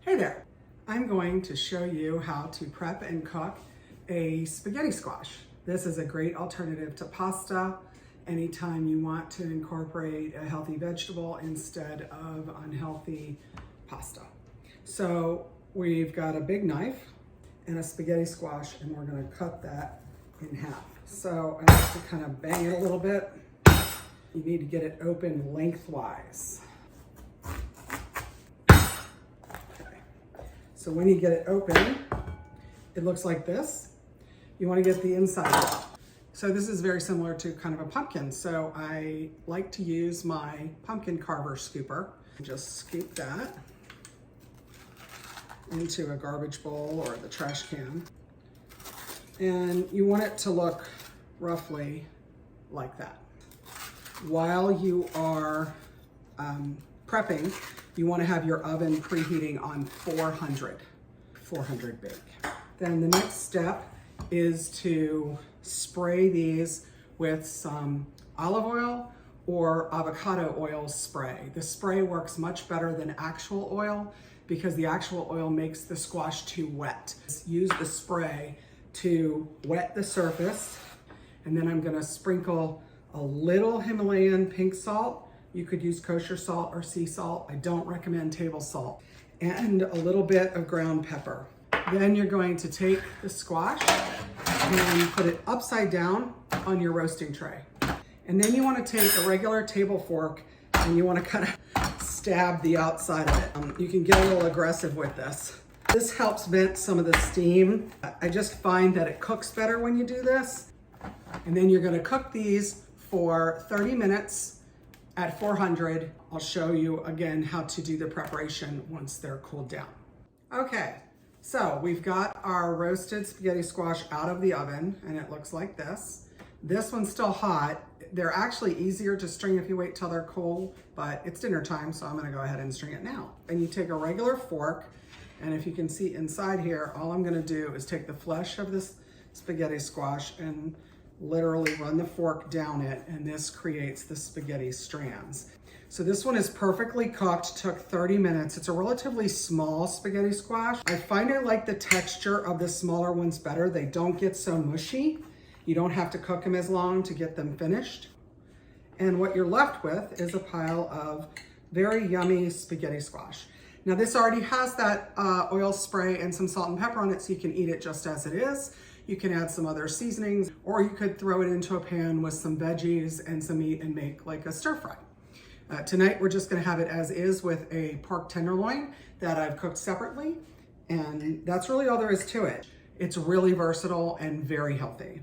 Hey there, I'm going to show you how to prep and cook a spaghetti squash. This is a great alternative to pasta anytime you want to incorporate a healthy vegetable instead of unhealthy pasta. So we've got a big knife and a spaghetti squash, and we're gonna cut that in half. So I have to kind of bang it a little bit. You need to get it open lengthwise. So when you get it open, it looks like this. You want to get the inside out. So this is very similar to kind of a pumpkin. So I like to use my pumpkin carver scooper. Just scoop that into a garbage bowl or the trash can. And you want it to look roughly like that. While you are prepping, you want to have your oven preheating on 400 bake. Then the next step is to spray these with some olive oil or avocado oil spray. The spray works much better than actual oil because the actual oil makes the squash too wet. Use the spray to wet the surface, and then I'm gonna sprinkle a little Himalayan pink salt. You could use kosher salt or sea salt. I don't recommend table salt. And a little bit of ground pepper. Then you're going to take the squash and put it upside down on your roasting tray. And then you want to take a regular table fork and you want to kind of stab the outside of it. You can get a little aggressive with this. This helps vent some of the steam. I just find that it cooks better when you do this. And then you're going to cook these for 30 minutes at 400. I'll show you again how to do the preparation once they're cooled down. Okay, so we've got our roasted spaghetti squash out of the oven and it looks like this. This one's still hot. They're actually easier to string if you wait till they're cool, but it's dinner time, so I'm gonna go ahead and string it now. And you take a regular fork, and if you can see inside here, all I'm gonna do is take the flesh of this spaghetti squash and literally run the fork down it, and this creates the spaghetti strands. So this one is perfectly cooked, took 30 minutes. It's a relatively small spaghetti squash. I find I like the texture of the smaller ones better. They don't get so mushy. You don't have to cook them as long to get them finished. And what you're left with is a pile of very yummy spaghetti squash. Now this already has that oil spray and some salt and pepper on it, so you can eat it just as it is. You can add some other seasonings, or you could throw it into a pan with some veggies and some meat and make like a stir fry. Tonight, we're just gonna have it as is with a pork tenderloin that I've cooked separately. And that's really all there is to it. It's really versatile and very healthy.